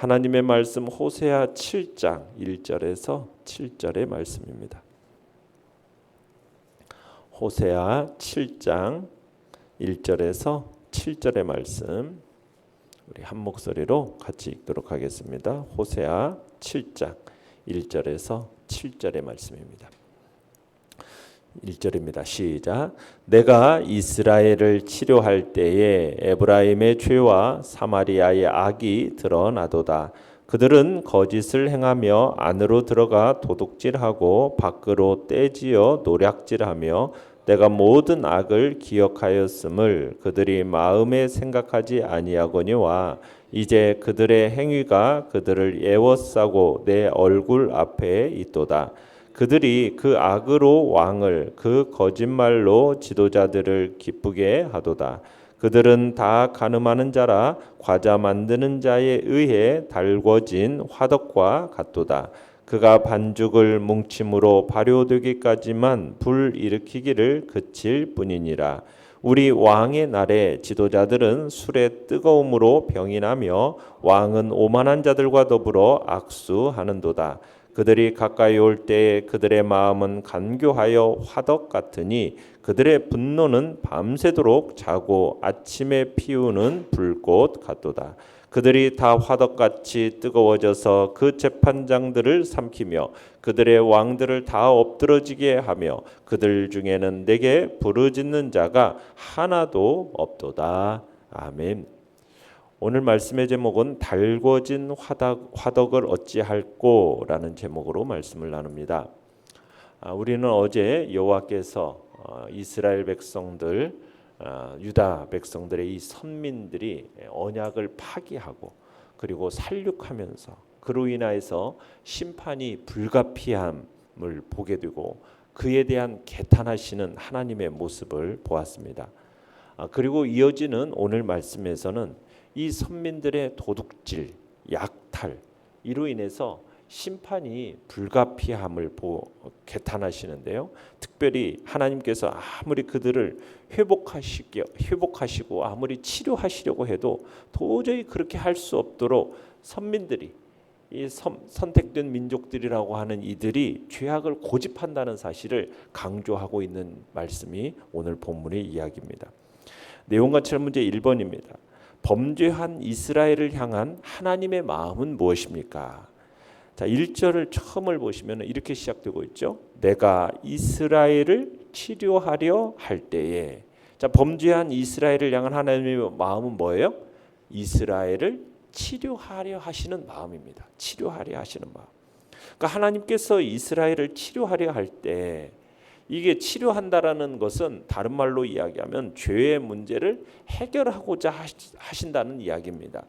하나님의 말씀 호세아 7장 1절에서 7절의 말씀입니다. 호세아 7장 1절에서 7절의 말씀 우리 한 목소리로 같이 읽도록 하겠습니다. 호세아 7장 1절에서 7절의 말씀입니다. 1절입니다. 시작. 내가 이스라엘을 치료할 때에 에브라임의 죄와 사마리아의 악이 드러나도다. 그들은 거짓을 행하며 안으로 들어가 도둑질하고 밖으로 떼지어 노략질하며 내가 모든 악을 기억하였음을 그들이 마음에 생각하지 아니하거니와 이제 그들의 행위가 그들을 애워싸고 내 얼굴 앞에 있도다. 그들이 그 악으로 왕을 그 거짓말로 지도자들을 기쁘게 하도다. 그들은 다 가늠하는 자라 과자 만드는 자에 의해 달궈진 화덕과 같도다. 그가 반죽을 뭉침으로 발효되기까지만 불 일으키기를 그칠 뿐이니라. 우리 왕의 날에 지도자들은 술의 뜨거움으로 병이 나며 왕은 오만한 자들과 더불어 악수하는도다. 그들이 가까이 올 때에 그들의 마음은 간교하여 화덕 같으니 그들의 분노는 밤새도록 자고 아침에 피우는 불꽃 같도다. 그들이 다 화덕같이 뜨거워져서 그 재판장들을 삼키며 그들의 왕들을 다 엎드러지게 하며 그들 중에는 내게 부르짖는 자가 하나도 없도다. 아멘. 오늘 말씀의 제목은 달궈진 화덕을 어찌할꼬라는 제목으로 말씀을 나눕니다. 우리는 어제 여호와께서 이스라엘 백성들, 유다 백성들의 이 선민들이 언약을 파기하고 그리고 살육하면서 그로 인하여서 심판이 불가피함을 보게 되고 그에 대한 개탄하시는 하나님의 모습을 보았습니다. 그리고 이어지는 오늘 말씀에서는 이 선민들의 도둑질, 약탈 이로 인해서 심판이 불가피함을 개탄하시는데요. 특별히 하나님께서 아무리 그들을 회복하시고 아무리 치료하시려고 해도 도저히 그렇게 할 수 없도록 선민들이 이 선택된 민족들이라고 하는 이들이 죄악을 고집한다는 사실을 강조하고 있는 말씀이 오늘 본문의 이야기입니다. 내용과 철문제 1번입니다. 범죄한 이스라엘을 향한 하나님의 마음은 무엇입니까? 자, 1절을 처음을 보시면 이렇게 시작되고 있죠. 내가 이스라엘을 치료하려 할 때에, 자, 범죄한 이스라엘을 향한 하나님의 마음은 뭐예요? 이스라엘을 치료하려 하시는 마음입니다. 치료하려 하시는 마음. 그러니까 하나님께서 이스라엘을 치료하려 할 때 이게 치료한다라는 것은 다른 말로 이야기하면 죄의 문제를 해결하고자 하신다는 이야기입니다.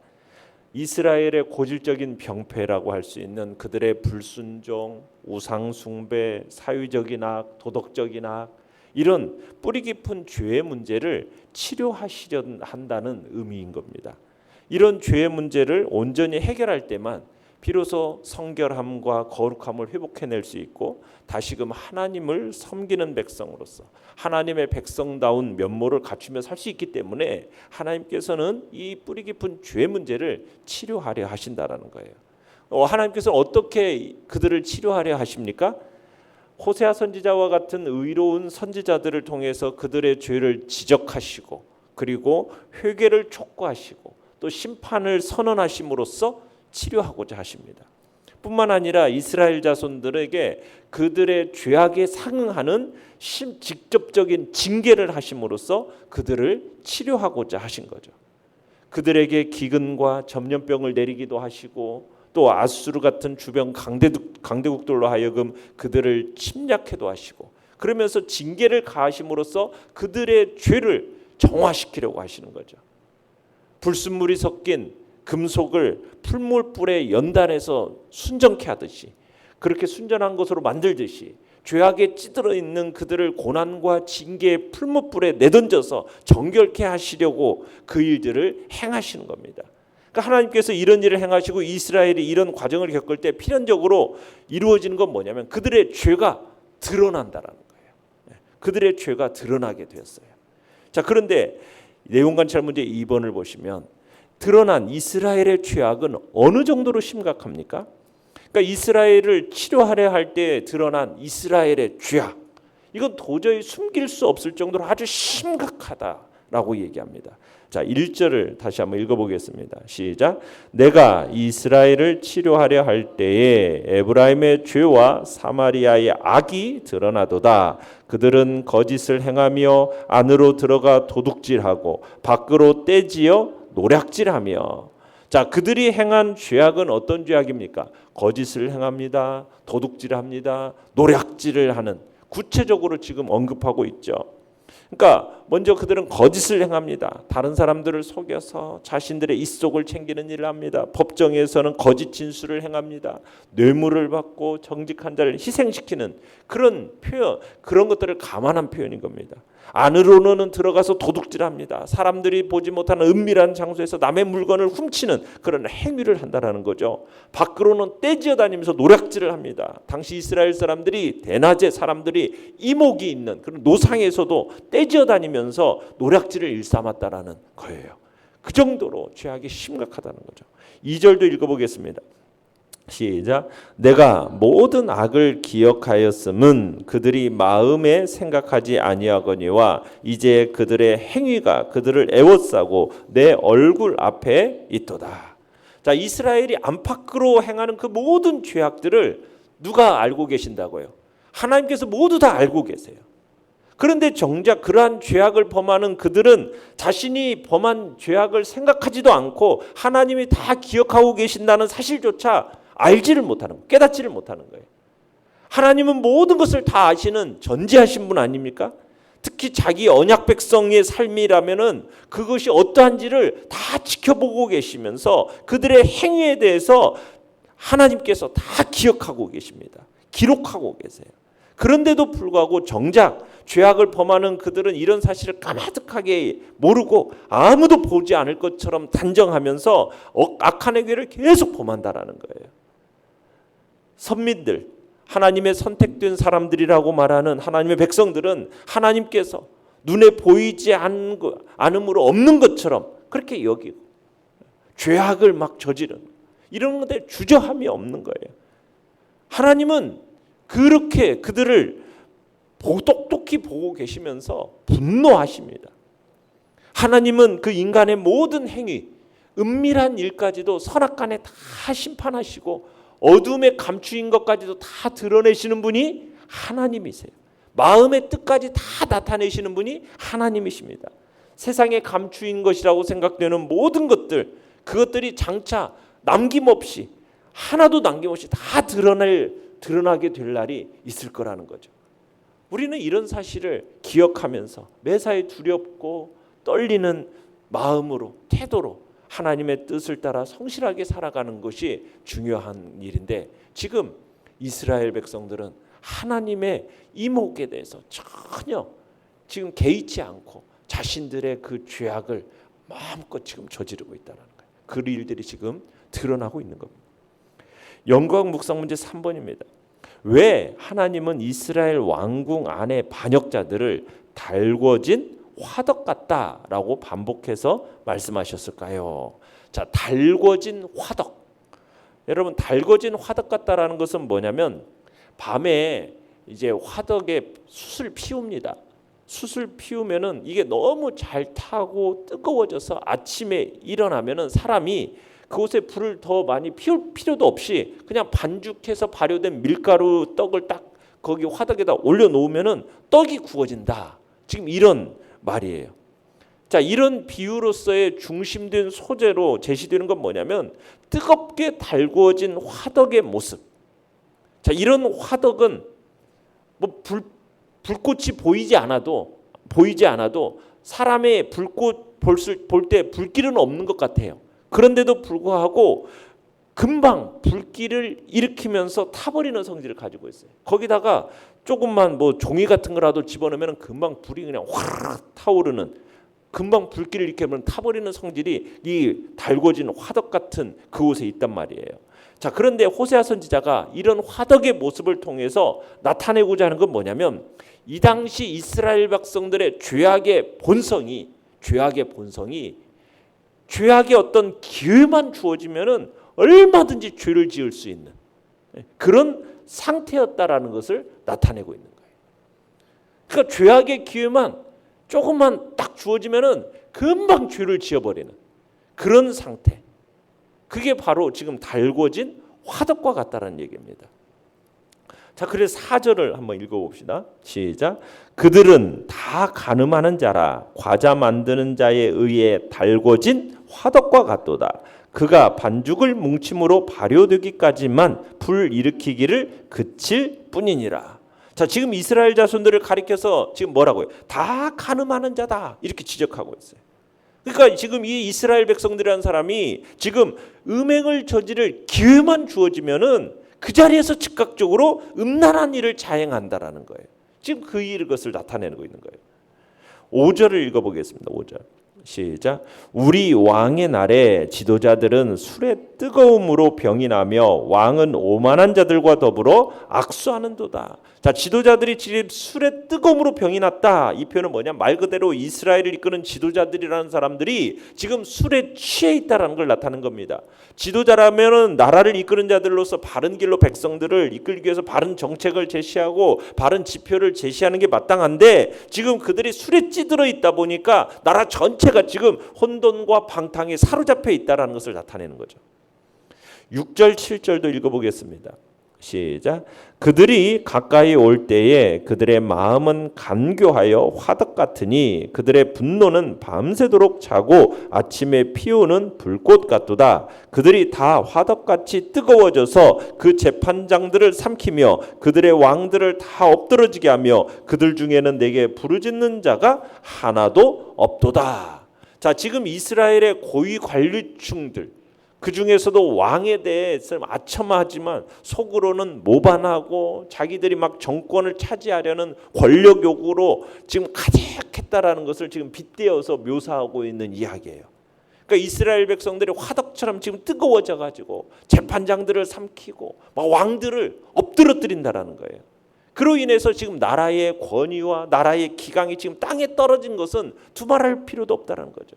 이스라엘의 고질적인 병폐라고 할 수 있는 그들의 불순종, 우상숭배, 사유적인 악, 도덕적인 악 이런 뿌리 깊은 죄의 문제를 치료하시려 한다는 의미인 겁니다. 이런 죄의 문제를 온전히 해결할 때만 비로소 성결함과 거룩함을 회복해낼 수 있고 다시금 하나님을 섬기는 백성으로서 하나님의 백성다운 면모를 갖추며 살 수 있기 때문에 하나님께서는 이 뿌리 깊은 죄 문제를 치료하려 하신다라는 거예요. 하나님께서 어떻게 그들을 치료하려 하십니까? 호세아 선지자와 같은 의로운 선지자들을 통해서 그들의 죄를 지적하시고 그리고 회개를 촉구하시고 또 심판을 선언하심으로써 치료하고자 하십니다. 뿐만 아니라 이스라엘 자손들에게 그들의 죄악에 상응하는 직접적인 징계를 하심으로써 그들을 치료하고자 하신 거죠. 그들에게 기근과 전염병을 내리기도 하시고 또 아수르 같은 주변 강대국들로 하여금 그들을 침략해도 하시고 그러면서 징계를 가하심으로써 그들의 죄를 정화시키려고 하시는 거죠. 불순물이 섞인 금속을 풀물불에 연단해서 순정케 하듯이 그렇게 순전한 것으로 만들듯이 죄악에 찌들어 있는 그들을 고난과 징계의 풀물불에 내던져서 정결케 하시려고 그 일들을 행하시는 겁니다. 그러니까 하나님께서 이런 일을 행하시고 이스라엘이 이런 과정을 겪을 때 필연적으로 이루어지는 건 뭐냐면 그들의 죄가 드러난다라는 거예요. 그들의 죄가 드러나게 되었어요. 자, 그런데 내용관찰 문제 2번을 보시면 드러난 이스라엘의 죄악은 어느 정도로 심각합니까? 그러니까 이스라엘을 치료하려 할 때 드러난 이스라엘의 죄악, 이건 도저히 숨길 수 없을 정도로 아주 심각하다라고 얘기합니다. 자, 1절을 다시 한번 읽어보겠습니다. 시작. 내가 이스라엘을 치료하려 할 때에 에브라임의 죄와 사마리아의 악이 드러나도다. 그들은 거짓을 행하며 안으로 들어가 도둑질하고 밖으로 떼지어 노략질하며. 자, 그들이 행한 죄악은 어떤 죄악입니까? 거짓을 행합니다. 도둑질합니다. 노략질을 하는, 구체적으로 지금 언급하고 있죠. 그러니까 먼저 그들은 거짓을 행합니다. 다른 사람들을 속여서 자신들의 입속을 챙기는 일을 합니다. 법정에서는 거짓 진술을 행합니다. 뇌물을 받고 정직한 자를 희생시키는 그런 표현, 그런 것들을 감안한 표현인 겁니다. 안으로는 들어가서 도둑질합니다. 사람들이 보지 못하는 은밀한 장소에서 남의 물건을 훔치는 그런 행위를 한다는 거죠. 밖으로는 떼지어 다니면서 노략질을 합니다. 당시 이스라엘 사람들이 대낮에 사람들이 이목이 있는 그런 노상에서도 떼지어 다니면서 노략질을 일삼았다라는 거예요. 그 정도로 죄악이 심각하다는 거죠. 2절도 읽어보겠습니다. 시작. 내가 모든 악을 기억하였음은 그들이 마음에 생각하지 아니하거니와 이제 그들의 행위가 그들을 애워싸고 내 얼굴 앞에 있도다. 자, 이스라엘이 안팎으로 행하는 그 모든 죄악들을 누가 알고 계신다고요? 하나님께서 모두 다 알고 계세요. 그런데 정작 그러한 죄악을 범하는 그들은 자신이 범한 죄악을 생각하지도 않고 하나님이 다 기억하고 계신다는 사실조차 알지를 못하는 거예요. 깨닫지를 못하는 거예요. 하나님은 모든 것을 다 아시는 전지하신 분 아닙니까? 특히 자기 언약 백성의 삶이라면은 그것이 어떠한지를 다 지켜보고 계시면서 그들의 행위에 대해서 하나님께서 다 기억하고 계십니다. 기록하고 계세요. 그런데도 불구하고 정작 죄악을 범하는 그들은 이런 사실을 까마득하게 모르고 아무도 보지 않을 것처럼 단정하면서 악한 행위를 계속 범한다라는 거예요. 선민들, 하나님의 선택된 사람들이라고 말하는 하나님의 백성들은 하나님께서 눈에 보이지 않음으로 없는 것처럼 그렇게 여기고 죄악을 막 저지르는 이런 것에 주저함이 없는 거예요. 하나님은 그렇게 그들을 똑똑히 보고 계시면서 분노하십니다. 하나님은 그 인간의 모든 행위, 은밀한 일까지도 선악간에 다 심판하시고 어둠에 감추인 것까지도 다 드러내시는 분이 하나님이세요. 마음의 뜻까지 다 나타내시는 분이 하나님이십니다. 세상에 감추인 것이라고 생각되는 모든 것들, 그것들이 장차 남김없이 하나도 남김없이 다 드러나게 될 날이 있을 거라는 거죠. 우리는 이런 사실을 기억하면서 매사에 두렵고 떨리는 마음으로, 태도로 하나님의 뜻을 따라 성실하게 살아가는 것이 중요한 일인데, 지금 이스라엘 백성들은 하나님의 이목에 대해서 전혀 지금 개의치 않고 자신들의 그 죄악을 마음껏 지금 저지르고 있다는 거예요. 그 일들이 지금 드러나고 있는 겁니다. 영광 묵상 문제 3번입니다. 왜 하나님은 이스라엘 왕궁 안의 반역자들을 달궈진 화덕 같다라고 반복해서 말씀하셨을까요? 자, 달궈진 화덕. 여러분, 달궈진 화덕 같다라는 것은 뭐냐면 밤에 이제 화덕에 숯을 피웁니다. 숯을 피우면은 이게 너무 잘 타고 뜨거워져서 아침에 일어나면은 사람이 그곳에 불을 더 많이 피울 필요도 없이 그냥 반죽해서 발효된 밀가루 떡을 딱 거기 화덕에다 올려놓으면은 떡이 구워진다. 지금 이런 말이에요. 자, 이런 비유로서의 중심된 소재로 제시되는 건 뭐냐면 뜨겁게 달구어진 화덕의 모습. 자, 이런 화덕은 뭐 불꽃이 보이지 않아도 사람의 불꽃 볼 때 불길은 없는 것 같아요. 그런데도 불구하고 금방 불길을 일으키면서 타버리는 성질을 가지고 있어요. 거기다가 조금만 뭐 종이 같은 거라도 집어넣으면 금방 불이 그냥 확 타오르는, 금방 불길을 일으키면 타버리는 성질이 이 달궈진 화덕 같은 그곳에 있단 말이에요. 자, 그런데 호세아 선지자가 이런 화덕의 모습을 통해서 나타내고자 하는 건 뭐냐면 이 당시 이스라엘 백성들의 죄악의 본성이 죄악의 어떤 기회만 주어지면은 얼마든지 죄를 지을 수 있는 그런 상태였다라는 것을 나타내고 있는 거예요. 그러니까 죄악의 기회만 조금만 딱 주어지면은 금방 죄를 지어버리는 그런 상태. 그게 바로 지금 달궈진 화덕과 같다는 얘기입니다. 자, 그래서 4절을 한번 읽어봅시다. 시작. 그들은 다 가늠하는 자라 과자 만드는 자에 의해 달궈진 화덕과 같도다. 그가 반죽을 뭉침으로 발효되기까지만 불 일으키기를 그칠 뿐이니라. 자, 지금 이스라엘 자손들을 가리켜서 지금 뭐라고요? 다 가늠하는 자다 이렇게 지적하고 있어요. 그러니까 지금 이 이스라엘 백성들이라는 사람이 지금 음행을 저지를 기회만 주어지면은 그 자리에서 즉각적으로 음란한 일을 자행한다라는 거예요. 지금 그것을 나타내고 있는 거예요. 5절을 읽어보겠습니다. 5절. 시작. 우리 왕의 날에 지도자들은 술의 뜨거움으로 병이 나며 왕은 오만한 자들과 더불어 악수하는도다. 자, 지도자들이 지금 술의 뜨거움으로 병이 났다. 이 표현은 뭐냐? 말 그대로 이스라엘을 이끄는 지도자들이라는 사람들이 지금 술에 취해 있다는 걸 나타내는 겁니다. 지도자라면은 나라를 이끄는 자들로서 바른 길로 백성들을 이끌기 위해서 바른 정책을 제시하고 바른 지표를 제시하는 게 마땅한데 지금 그들이 술에 찌들어 있다 보니까 나라 전체가 지금 혼돈과 방탕에 사로잡혀 있다는 것을 나타내는 거죠. 6절 7절도 읽어보겠습니다. 시작. 그들이 가까이 올 때에 그들의 마음은 간교하여 화덕 같으니 그들의 분노는 밤새도록 자고 아침에 피우는 불꽃 같도다. 그들이 다 화덕같이 뜨거워져서 그 재판장들을 삼키며 그들의 왕들을 다 엎드러지게 하며 그들 중에는 내게 부르짖는 자가 하나도 없도다. 자, 지금 이스라엘의 고위 관리층들 그 중에서도 왕에 대해서 아첨하지만 속으로는 모반하고 자기들이 막 정권을 차지하려는 권력 욕구로 지금 가득했다라는 것을 지금 빗대어서 묘사하고 있는 이야기예요. 그러니까 이스라엘 백성들이 화덕처럼 지금 뜨거워져 가지고 재판장들을 삼키고 막 왕들을 엎드러뜨린다라는 거예요. 그로 인해서 지금 나라의 권위와 나라의 기강이 지금 땅에 떨어진 것은 두말할 필요도 없다는 거죠.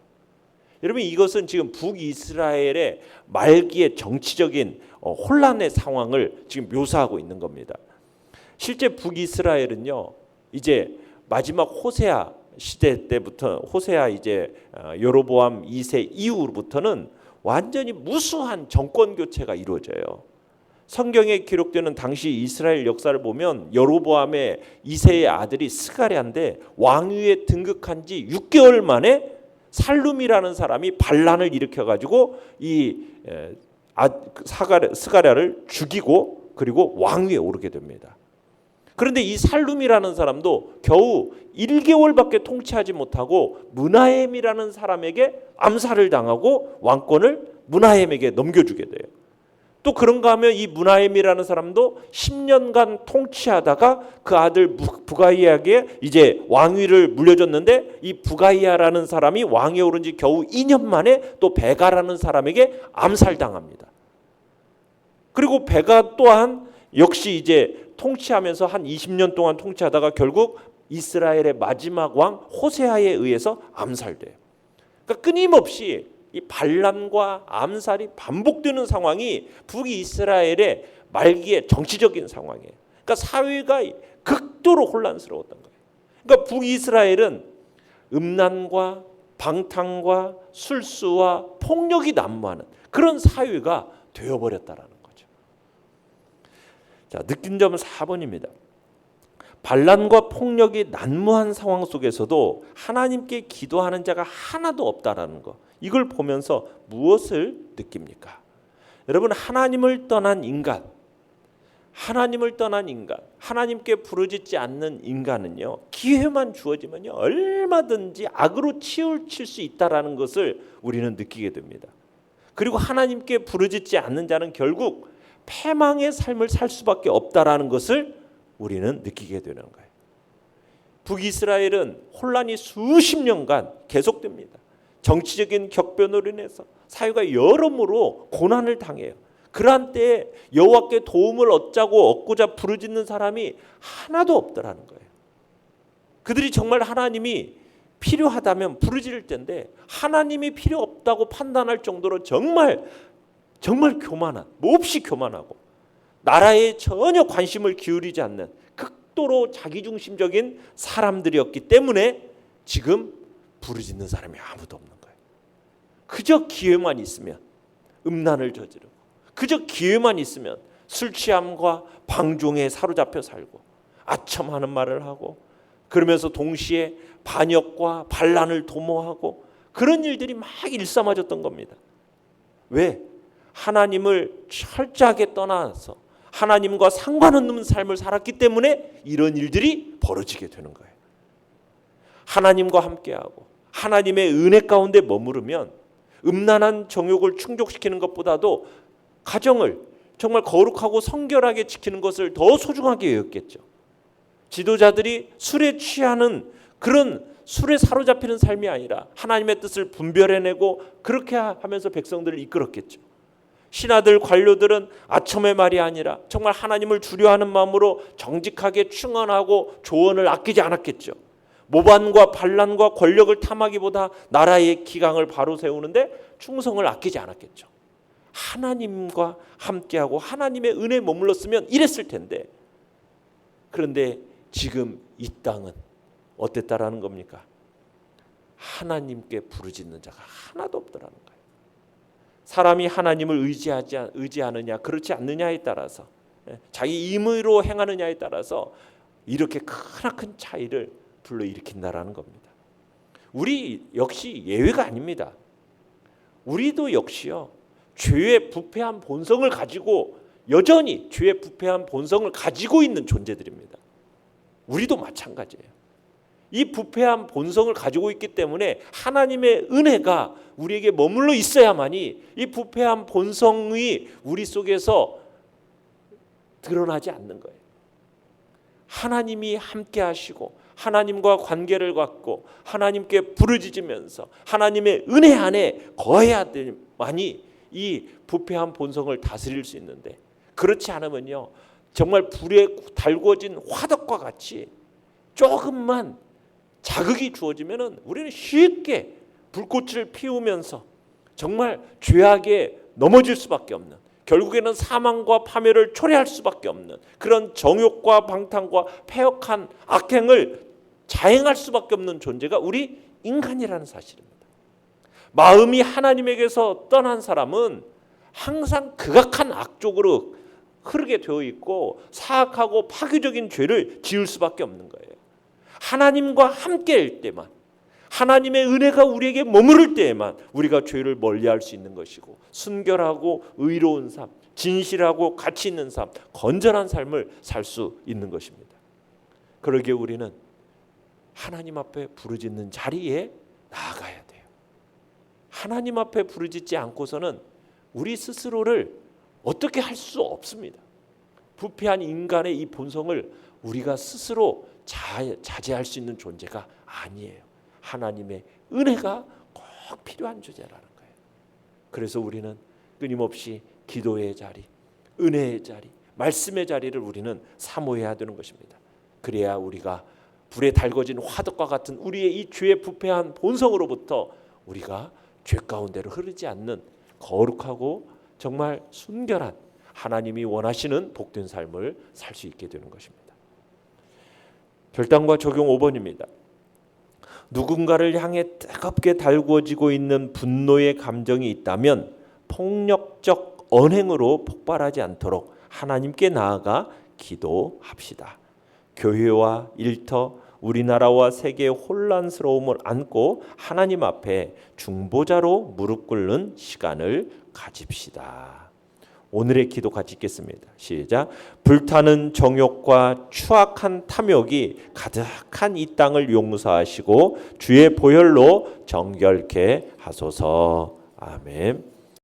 여러분, 이것은 지금 북이스라엘의 말기의 정치적인 혼란의 상황을 지금 묘사하고 있는 겁니다. 실제 북이스라엘은요, 이제 마지막 호세아 시대 때부터 호세아 이제 여로보암 2세 이후부터는 완전히 무수한 정권 교체가 이루어져요. 성경에 기록되는 당시 이스라엘 역사를 보면 여로보암의 2세의 아들이 스가랴인데 왕위에 등극한 지 6개월 만에 살룸이라는 사람이 반란을 일으켜가지고 이 스가랴를 죽이고 그리고 왕위에 오르게 됩니다. 그런데 이 살룸이라는 사람도 겨우 1개월밖에 통치하지 못하고 므나헴이라는 사람에게 암살을 당하고 왕권을 므나헴에게 넘겨주게 돼요. 또 그런가 하면 이 므나헴이라는 사람도 10년간 통치하다가 그 아들 부가이야에게 이제 왕위를 물려줬는데 이 부가이야라는 사람이 왕위에 오른 지 겨우 2년 만에 또 베가라는 사람에게 암살당합니다. 그리고 베가 또한 역시 이제 통치하면서 한 20년 동안 통치하다가 결국 이스라엘의 마지막 왕 호세아에 의해서 암살돼요. 그러니까 끊임없이 이 반란과 암살이 반복되는 상황이 북이스라엘의 말기의 정치적인 상황이에요. 그러니까 사회가 극도로 혼란스러웠던 거예요. 그러니까 북이스라엘은 음란과 방탕과 술수와 폭력이 난무하는 그런 사회가 되어버렸다라는 거죠. 자, 느낀 점은 4번입니다. 반란과 폭력이 난무한 상황 속에서도 하나님께 기도하는 자가 하나도 없다라는 거. 이걸 보면서 무엇을 느낍니까? 여러분, 하나님을 떠난 인간, 하나님께 부르짖지 않는 인간은요, 기회만 주어지면요 얼마든지 악으로 치우칠 수 있다라는 것을 우리는 느끼게 됩니다. 그리고 하나님께 부르짖지 않는 자는 결국 패망의 삶을 살 수밖에 없다라는 것을 우리는 느끼게 되는 거예요. 북이스라엘은 혼란이 수십 년간 계속됩니다. 정치적인 격변으로 인해서 사회가 여러모로 고난을 당해요. 그러한 때에 여호와께 도움을 얻고자 부르짖는 사람이 하나도 없더라는 거예요. 그들이 정말 하나님이 필요하다면 부르짖을 텐데 하나님이 필요 없다고 판단할 정도로 정말 교만한, 몹시 교만하고 나라에 전혀 관심을 기울이지 않는 극도로 자기중심적인 사람들이었기 때문에 지금 부르짖는 사람이 아무도 없는 거예요. 그저 기회만 있으면 음란을 저지르고, 그저 기회만 있으면 술 취함과 방종에 사로잡혀 살고, 아첨하는 말을 하고, 그러면서 동시에 반역과 반란을 도모하고, 그런 일들이 막 일삼아졌던 겁니다. 왜? 하나님을 철저하게 떠나서 하나님과 상관없는 삶을 살았기 때문에 이런 일들이 벌어지게 되는 거예요. 하나님과 함께하고 하나님의 은혜 가운데 머무르면 음란한 정욕을 충족시키는 것보다도 가정을 정말 거룩하고 성결하게 지키는 것을 더 소중하게 여겼겠죠. 지도자들이 술에 취하는 그런 술에 사로잡히는 삶이 아니라 하나님의 뜻을 분별해내고 그렇게 하면서 백성들을 이끌었겠죠. 신하들, 관료들은 아첨의 말이 아니라 정말 하나님을 두려워하는 마음으로 정직하게 충언하고 조언을 아끼지 않았겠죠. 모반과 반란과 권력을 탐하기보다 나라의 기강을 바로 세우는데 충성을 아끼지 않았겠죠. 하나님과 함께하고 하나님의 은혜에 머물렀으면 이랬을 텐데, 그런데 지금 이 땅은 어땠다라는 겁니까? 하나님께 부르짖는 자가 하나도 없더라는 거예요. 사람이 하나님을 의지하느냐 그렇지 않느냐에 따라서, 자기 임의로 행하느냐에 따라서 이렇게 크나큰 차이를 불러일으킨다라는 겁니다. 우리 역시 예외가 아닙니다. 우리도 역시요, 죄의 부패한 본성을 가지고 여전히 죄의 부패한 본성을 가지고 있는 존재들입니다. 우리도 마찬가지예요. 이 부패한 본성을 가지고 있기 때문에 하나님의 은혜가 우리에게 머물러 있어야만이 이 부패한 본성이 우리 속에서 드러나지 않는 거예요. 하나님이 함께 하시고 하나님과 관계를 갖고 하나님께 부르짖으면서 하나님의 은혜 안에 거해야 될만이 이 부패한 본성을 다스릴 수 있는데, 그렇지 않으면요, 정말 불에 달궈진 화덕과 같이 조금만 자극이 주어지면은 우리는 쉽게 불꽃을 피우면서 정말 죄악에 넘어질 수밖에 없는, 결국에는 사망과 파멸을 초래할 수밖에 없는 그런 정욕과 방탕과 패역한 악행을 자행할 수밖에 없는 존재가 우리 인간이라는 사실입니다. 마음이 하나님에게서 떠난 사람은 항상 극악한 악쪽으로 흐르게 되어 있고 사악하고 파괴적인 죄를 지을 수밖에 없는 거예요. 하나님과 함께할 때만, 하나님의 은혜가 우리에게 머무를 때에만 우리가 죄를 멀리할 수 있는 것이고, 순결하고 의로운 삶, 진실하고 가치 있는 삶, 건전한 삶을 살 수 있는 것입니다. 그러기에 우리는 하나님 앞에 부르짖는 자리에 나아가야 돼요. 하나님 앞에 부르짖지 않고서는 우리 스스로를 어떻게 할 수 없습니다. 부패한 인간의 이 본성을 우리가 스스로 자제할 수 있는 존재가 아니에요. 하나님의 은혜가 꼭 필요한 존재라는 거예요. 그래서 우리는 끊임없이 기도의 자리, 은혜의 자리, 말씀의 자리를 우리는 사모해야 되는 것입니다. 그래야 우리가 불에 달궈진 화덕과 같은 우리의 이 죄의 부패한 본성으로부터 우리가 죄 가운데로 흐르지 않는 거룩하고 정말 순결한 하나님이 원하시는 복된 삶을 살 수 있게 되는 것입니다. 결단과 적용 5번입니다. 누군가를 향해 뜨겁게 달구어지고 있는 분노의 감정이 있다면 폭력적 언행으로 폭발하지 않도록 하나님께 나아가 기도합시다. 교회와 일터, 우리나라와 세계의 혼란스러움을 안고 하나님 앞에 중보자로 무릎 꿇는 시간을 가집시다. 오늘의 기도 같이 읽겠습니다. 시작. 불타는 정욕과 추악한 탐욕이 가득한 이 땅을 용서하시고 주의 보혈로 정결케 하소서. 아멘.